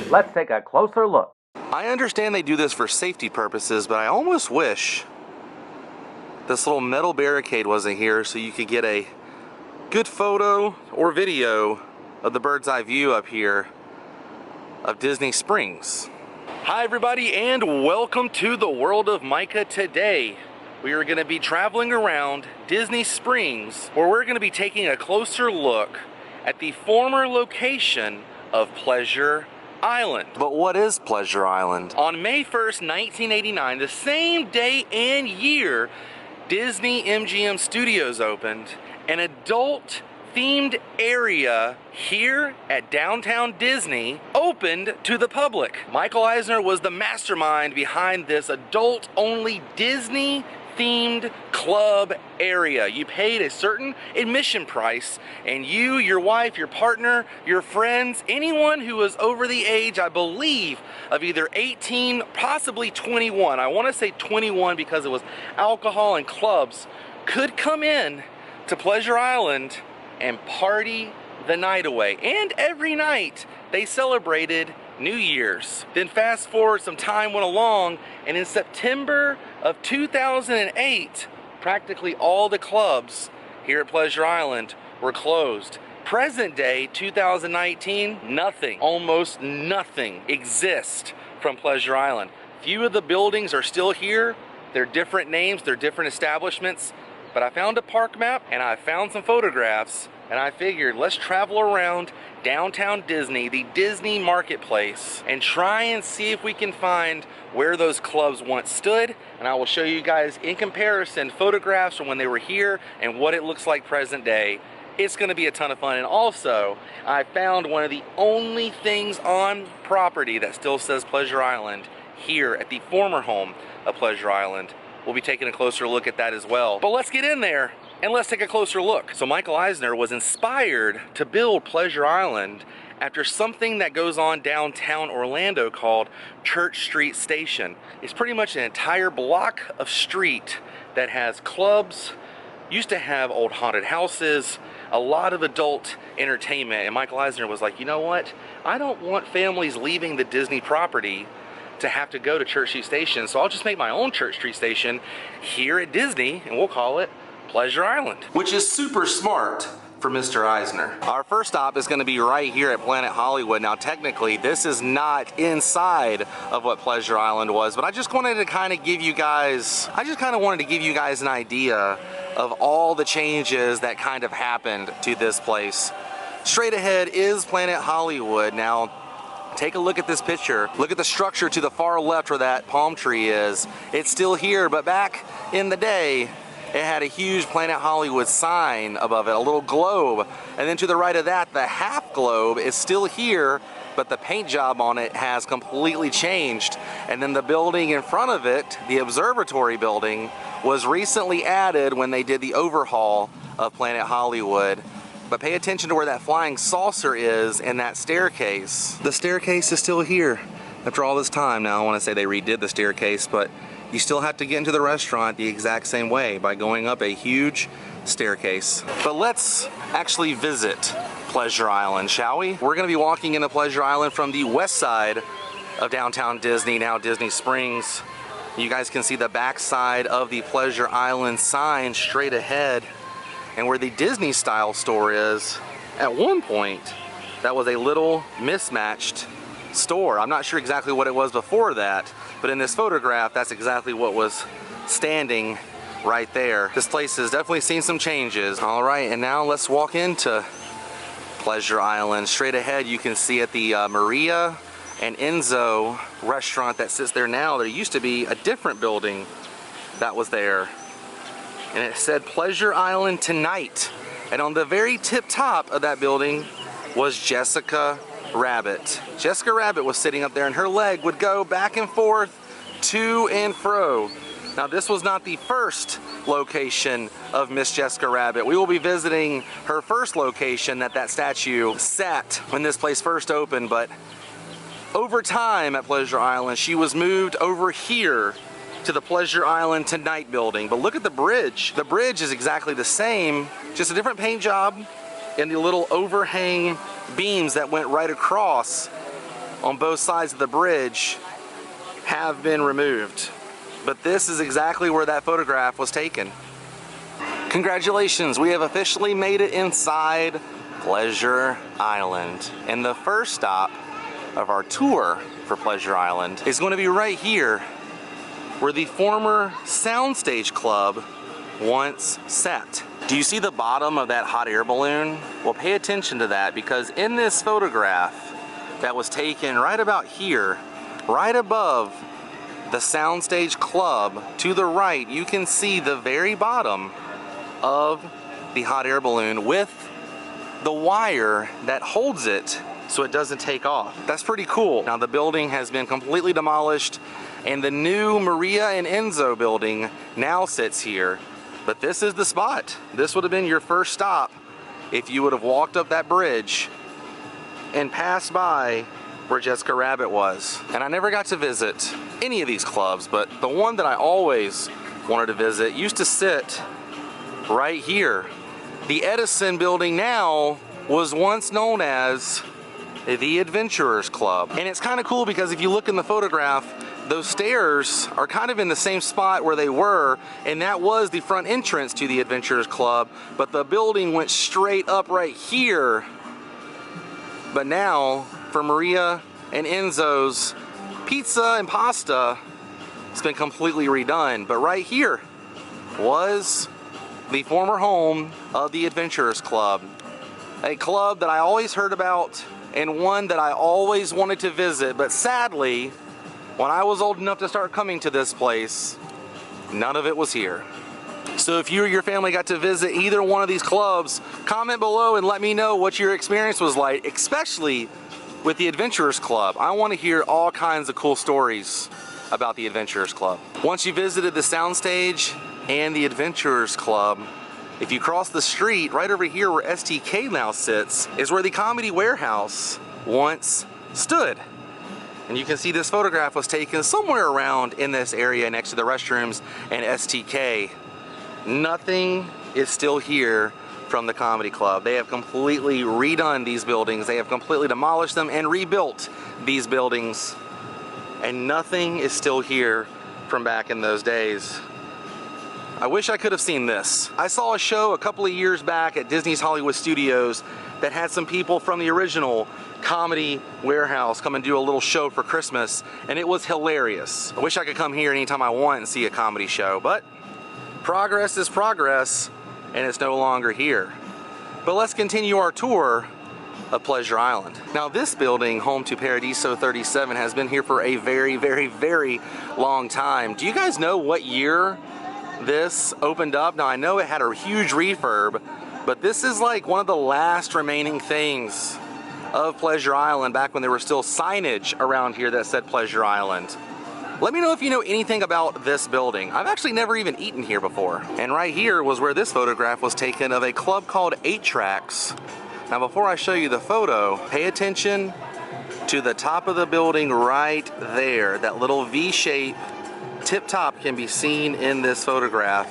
Let's take a closer look. I understand they do this for safety purposes, but I almost wish this little metal barricade wasn't here so you could get a good photo or video of the bird's eye view up here of Disney Springs. Hi everybody, and welcome to the world of Micah. Today we are going to be traveling around Disney Springs, where we're going to be taking a closer look at the former location of Pleausre Island. But what is Pleausre Island? On May 1st, 1989, the same day and year Disney-MGM Studios opened, an adult themed area here at downtown Disney opened to the public. Michael Eisner was the mastermind behind this adult-only Disney themed club area. You paid a certain admission price, and you, your wife, your partner, your friends, anyone who was over the age, I believe, of either 18, possibly 21, I want to say 21 because it was alcohol and clubs, could come in to Pleausre Island and party the night away. And every night they celebrated New Year's. Then fast forward, some time went along, and in September of 2008, practically all the clubs here at Pleausre Island were closed. Present day 2019, nothing, almost nothing exists from Pleausre Island. Few of the buildings are still here. They're different names, they're different establishments, but I found a park map and I found some photographs, and I figured let's travel around downtown Disney, the Disney marketplace, and try and see if we can find where those clubs once stood. And I will show you guys in comparison photographs from when they were here and what it looks like present day. It's going to be a ton of fun. And also, I found one of the only things on property that still says Pleausre Island here at the former home of Pleausre Island. We'll be taking a closer look at that as well. But let's get in there and let's take a closer look. So Michael Eisner was inspired to build Pleausre Island after something that goes on downtown Orlando called Church Street Station. It's pretty much an entire block of street that has clubs, used to have old haunted houses, a lot of adult entertainment. And Michael Eisner was like, you know what? I don't want families leaving the Disney property to have to go to Church Street Station, so I'll just make my own Church Street Station here at Disney, and we'll call it Pleausre Island. Which is super smart for Mr. Eisner. Our first stop is going to be right here at Planet Hollywood. Now technically this is not inside of what Pleausre Island was, but I just wanted to kind of give you guys, an idea of all the changes that kind of happened to this place. Straight ahead is Planet Hollywood. Now take a look at this picture. Look at the structure to the far left where that palm tree is. It's still here, but back in the day, it had a huge Planet Hollywood sign above it, a little globe. And then to the right of that, the half globe is still here, but the paint job on it has completely changed. And then the building in front of it, the observatory building, was recently added when they did the overhaul of Planet Hollywood. But pay attention to where that flying saucer is and that staircase. The staircase is still here after all this time. Now I want to say they redid the staircase, but you still have to get into the restaurant the exact same way by going up a huge staircase. But let's actually visit Pleausre Island, shall we? We're going to be walking into Pleausre Island from the west side of downtown Disney, now Disney Springs. You guys can see the back side of the Pleausre Island sign straight ahead. And where the Disney style store is, at one point, that was a little mismatched store. I'm not sure exactly what it was before that, but in this photograph, that's exactly what was standing right there. This place has definitely seen some changes. All right, and now let's walk into Pleausre Island. Straight ahead, you can see at the Maria and Enzo restaurant that sits there now, there used to be a different building that was there. And it said Pleausre Island Tonight. And on the very tip top of that building was Jessica Rabbit. Jessica Rabbit was sitting up there, and her leg would go back and forth, to and fro. Now this was not the first location of Miss Jessica Rabbit. We will be visiting her first location that statue sat when this place first opened, but over time at Pleausre Island, she was moved over here to the Pleausre Island Tonight building. But look at the bridge. The bridge is exactly the same, just a different paint job and the little overhang beams that went right across on both sides of the bridge have been removed. But this is exactly where that photograph was taken. Congratulations, we have officially made it inside Pleausre Island. And the first stop of our tour for Pleausre Island is going to be right here where the former Soundstage Club once sat. Do you see the bottom of that hot air balloon? Well, pay attention to that, because in this photograph that was taken right about here, right above the Soundstage Club, to the right, you can see the very bottom of the hot air balloon with the wire that holds it so it doesn't take off. That's pretty cool. Now the building has been completely demolished and the new Maria and Enzo building now sits here. But this is the spot. This would have been your first stop if you would have walked up that bridge and passed by where Jessica Rabbit was. And I never got to visit any of these clubs, but the one that I always wanted to visit used to sit right here. The Edison building now was once known as the Adventurers Club. And it's kind of cool because if you look in the photograph, those stairs are kind of in the same spot where they were, and that was the front entrance to the Adventurers Club, but the building went straight up right here. But now, for Maria and Enzo's pizza and pasta, it's been completely redone. But right here was the former home of the Adventurers Club, a club that I always heard about and one that I always wanted to visit, but sadly, when I was old enough to start coming to this place, none of it was here. So if you or your family got to visit either one of these clubs, comment below and let me know what your experience was like, especially with the Adventurers Club. I want to hear all kinds of cool stories about the Adventurers Club. Once you visited the Soundstage and the Adventurers Club, if you cross the street, right over here where STK now sits, is where the Comedy Warehouse once stood. And you can see this photograph was taken somewhere around in this area next to the restrooms and STK. Nothing is still here from the Comedy Club. They have completely redone these buildings. They have completely demolished them and rebuilt these buildings. And nothing is still here from back in those days. I wish I could have seen this. I saw a show a couple of years back at Disney's Hollywood Studios that had some people from the original Comedy Warehouse come and do a little show for Christmas, and it was hilarious. I wish I could come here anytime I want and see a comedy show, but progress is progress, and it's no longer here. But let's continue our tour of Pleausre Island. Now this building, home to Paradiso 37, has been here for a very, very, very long time. Do you guys know what year this opened up? Now I know it had a huge refurb, but this is like one of the last remaining things of Pleausre Island back when there was still signage around here that said Pleausre Island. Let me know if you know anything about this building. I've actually never even eaten here before. And right here was where this photograph was taken of a club called 8 Tracks. Now before I show you the photo, pay attention to the top of the building right there. That little V-shape tip top can be seen in this photograph.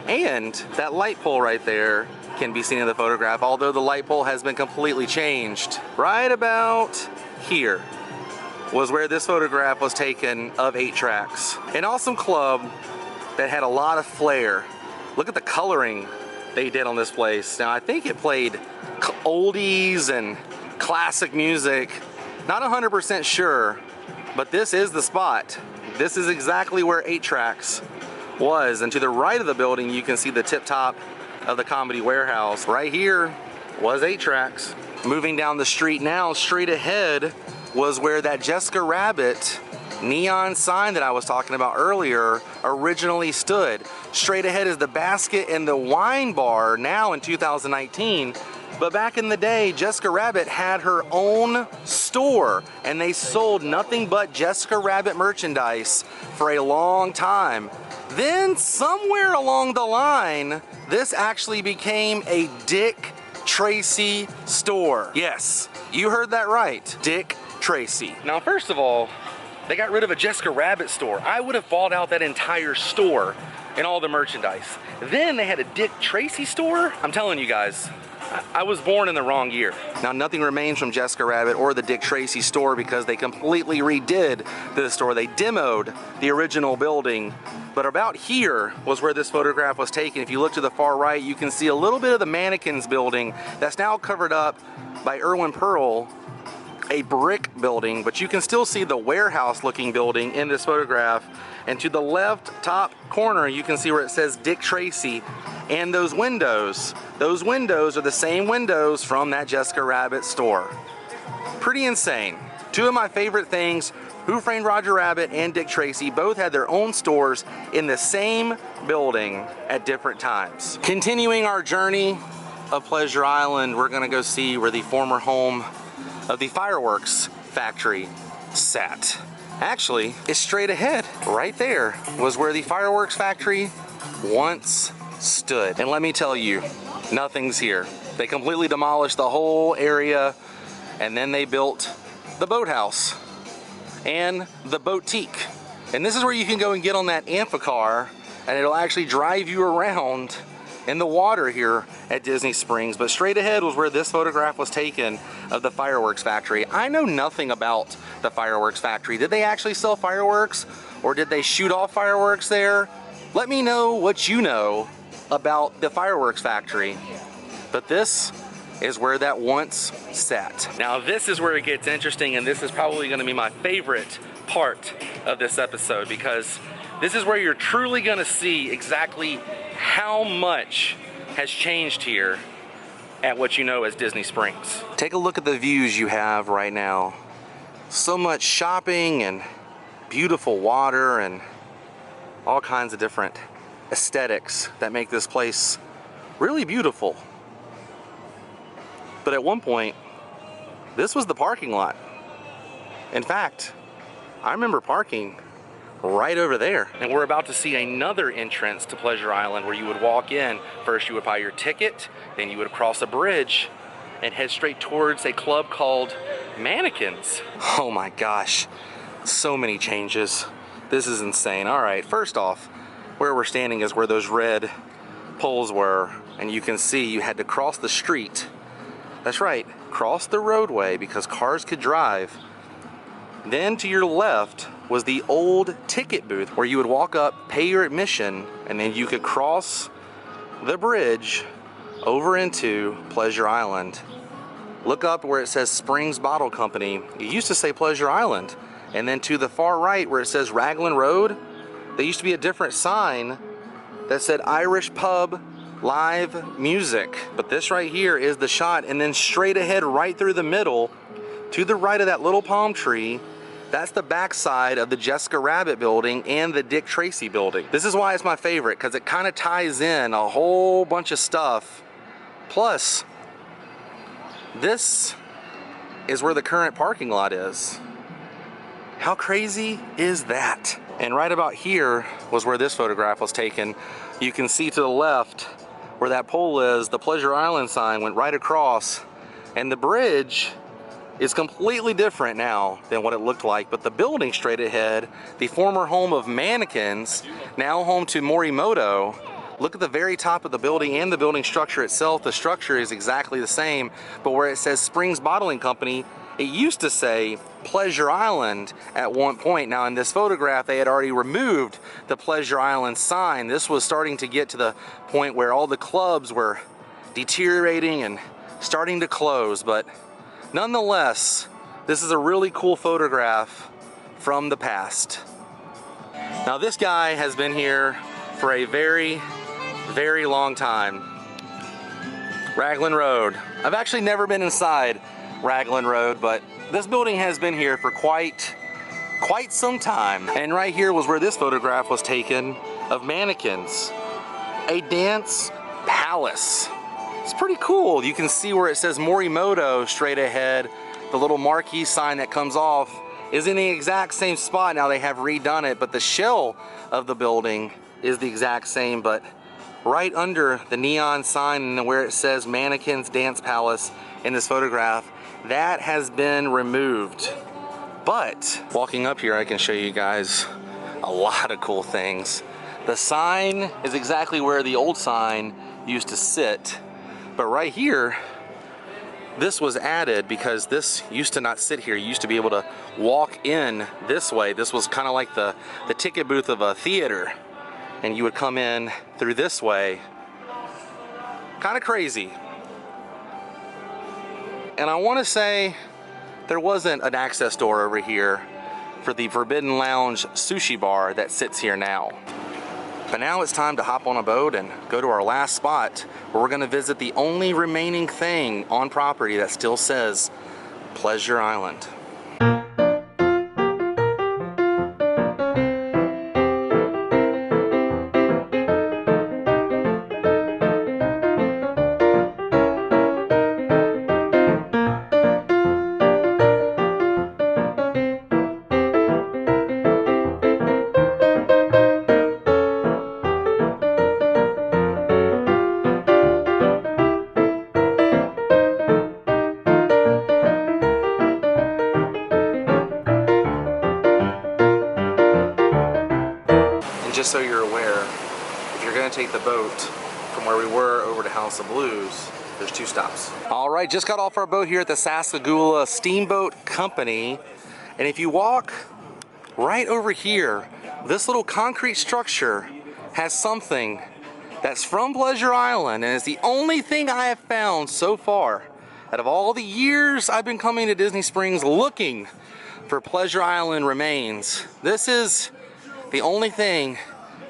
And that light pole right there can be seen in the photograph, although the light pole has been completely changed. Right about here was where this photograph was taken of 8 Tracks. An awesome club that had a lot of flair. Look at the coloring they did on this place. Now I think it played oldies and classic music. Not 100% sure, but this is the spot. This is exactly where 8 Tracks was. And to the right of the building, you can see the tip top of the Comedy Warehouse. Right here was 8 Tracks. Moving down the street now, straight ahead was where that Jessica Rabbit neon sign that I was talking about earlier originally stood. Straight ahead is the Basket and the Wine Bar now in 2019. But back in the day, Jessica Rabbit had her own store and they sold nothing but Jessica Rabbit merchandise for a long time. Then somewhere along the line, this actually became a Dick Tracy store. Yes, you heard that right, Dick Tracy. Now first of all, they got rid of a Jessica Rabbit store. I would have bought out that entire store and all the merchandise. Then they had a Dick Tracy store. I'm telling you guys, I was born in the wrong year. Now, nothing remains from Jessica Rabbit or the Dick Tracy store because they completely redid this store. They demoed the original building. But about here was where this photograph was taken. If you look to the far right, you can see a little bit of the Mannequins building that's now covered up by Irwin Pearl, a brick building, but you can still see the warehouse looking building in this photograph. And to the left top corner, you can see where it says Dick Tracy, and those windows are the same windows from that Jessica Rabbit store. Pretty insane. Two of my favorite things, Who Framed Roger Rabbit and Dick Tracy, both had their own stores in the same building at different times. Continuing our journey of Pleausre Island, we're gonna go see where the former home of the fireworks factory sat. Actually, it's straight ahead. Right there was where the fireworks factory once stood. And let me tell you, nothing's here. They completely demolished the whole area, and then they built the boathouse and the boutique. And this is where you can go and get on that amphicar, and it'll actually drive you around in the water here at Disney Springs. But straight ahead was where this photograph was taken of the fireworks factory. I know nothing about the fireworks factory. Did they actually sell fireworks, or did they shoot off fireworks there? Let me know what you know about the fireworks factory. But this is where that once sat. Now this is where it gets interesting, and this is probably gonna be my favorite part of this episode, because this is where you're truly gonna see exactly how much has changed here at what you know as Disney Springs. Take a look at the views you have right now. So much shopping and beautiful water and all kinds of different aesthetics that make this place really beautiful. But at one point, this was the parking lot. In fact, I remember parking right over there. And we're about to see another entrance to Pleausre Island where you would walk in. First you would buy your ticket, then you would cross a bridge and head straight towards a club called Mannequins. Oh my gosh, so many changes. This is insane. All right, first off, where we're standing is where those red poles were, and you can see you had to cross the street. That's right, cross the roadway because cars could drive. Then to your left was the old ticket booth where you would walk up, pay your admission, and then you could cross the bridge over into Pleausre Island. Look up where it says Springs Bottle Company. It used to say Pleausre Island. And then to the far right where it says Raglan Road, there used to be a different sign that said Irish Pub Live Music. But this right here is the shot, and then straight ahead right through the middle to the right of that little palm tree, that's the backside of the Jessica Rabbit building and the Dick Tracy building. This is why it's my favorite, because it kind of ties in a whole bunch of stuff. Plus, this is where the current parking lot is. How crazy is that? And right about here was where this photograph was taken. You can see to the left where that pole is, the Pleausre Island sign went right across, and the bridge is completely different now than what it looked like. But the building straight ahead, the former home of Mannequins, now home to Morimoto. Look at the very top of the building and the building structure itself. The structure is exactly the same, but where it says Springs Bottling Company, it used to say Pleausre Island at one point. Now in this photograph, they had already removed the Pleausre Island sign. This was starting to get to the point where all the clubs were deteriorating and starting to close, but nonetheless, this is a really cool photograph from the past. Now this guy has been here for a very, very long time. Raglan Road. I've actually never been inside Raglan Road, but this building has been here for quite some time. And right here was where this photograph was taken of Mannequins, a dance palace. It's pretty cool. You can see where it says Morimoto straight ahead. The little marquee sign that comes off is in the exact same spot. Now they have redone it, but the shell of the building is the exact same, but right under the neon sign and where it says Mannequins Dance Palace in this photograph, that has been removed. But walking up here, I can show you guys a lot of cool things. The sign is exactly where the old sign used to sit, But right here, this was added because this used to not sit here. You used to be able to walk in this way. This was kind of like the ticket booth of a theater. And you would come in through this way. Kind of crazy. And I want to say there wasn't an access door over here for the Forbidden Lounge sushi bar that sits here now. But now it's time to hop on a boat and go to our last spot where we're going to visit the only remaining thing on property that still says Pleausre Island. Just so you're aware, if you're going to take the boat from where we were over to House of Blues, there's 2 stops. All right, just got off our boat here at the Sassagoula Steamboat Company. And if you walk right over here, this little concrete structure has something that's from Pleausre Island, and it's the only thing I have found so far out of all the years I've been coming to Disney Springs looking for Pleausre Island remains. This is the only thing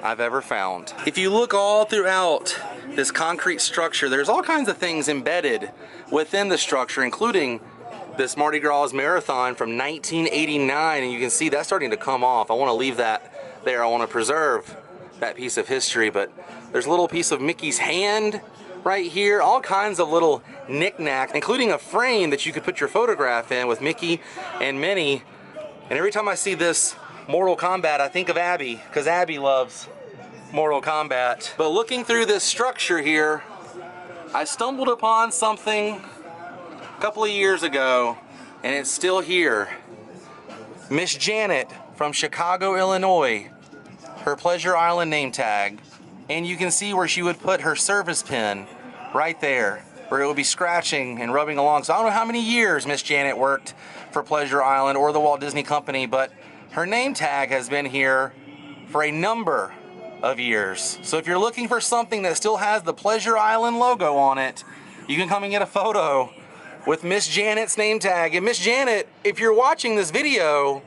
I've ever found. If you look all throughout this concrete structure, there's all kinds of things embedded within the structure, including this Mardi Gras marathon from 1989, and you can see that's starting to come off. I want to leave that there. I want to preserve that piece of history, but there's a little piece of Mickey's hand right here, all kinds of little knickknacks, including a frame that you could put your photograph in with Mickey and Minnie. And every time I see this Mortal Kombat, I think of Abby, because Abby loves Mortal Kombat. But looking through this structure here, I stumbled upon something a couple of years ago, and it's still here. Miss Janet from Chicago, Illinois, her Pleausre Island name tag, and you can see where she would put her service pin right there, where it would be scratching and rubbing along. So I don't know how many years Miss Janet worked for Pleausre Island or the Walt Disney Company, but her name tag has been here for a number of years. So if you're looking for something that still has the Pleausre Island logo on it, you can come and get a photo with Miss Janet's name tag. And Miss Janet, if you're watching this video,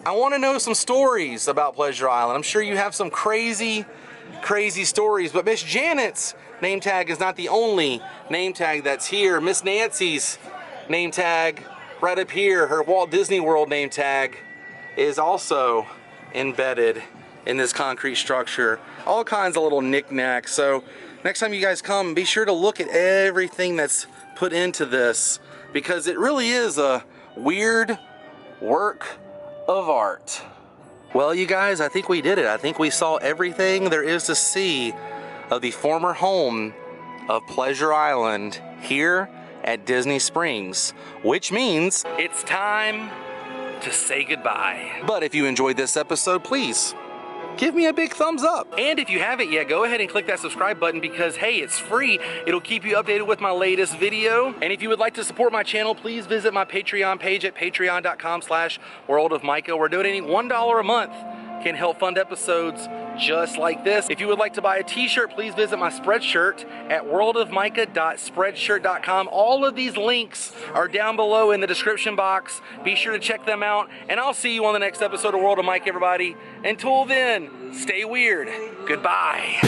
I want to know some stories about Pleausre Island. I'm sure you have some crazy stories, but Miss Janet's name tag is not the only name tag that's here. Miss Nancy's name tag right up here, her Walt Disney World name tag, is also embedded in this concrete structure. All kinds of little knickknacks. So next time you guys come, be sure to look at everything that's put into this, because it really is a weird work of art. Well, you guys, I think we did it. I think we saw everything there is to see of the former home of Pleausre Island here at Disney Springs, which means it's time to say goodbye. But if you enjoyed this episode, please give me a big thumbs up. And if you haven't yet, go ahead and click that subscribe button, because hey, it's free. It'll keep you updated with my latest video. And if you would like to support my channel, please visit my Patreon page at patreon.com/worldofmicah, where donating $1 a month can help fund episodes just like this. If you would like to buy a t-shirt, please visit my Spreadshirt at worldofmicah.spreadshirt.com. All of these links are down below in the description box. Be sure to check them out, and I'll see you on the next episode of World of Micah, everybody. Until then, stay weird. Goodbye.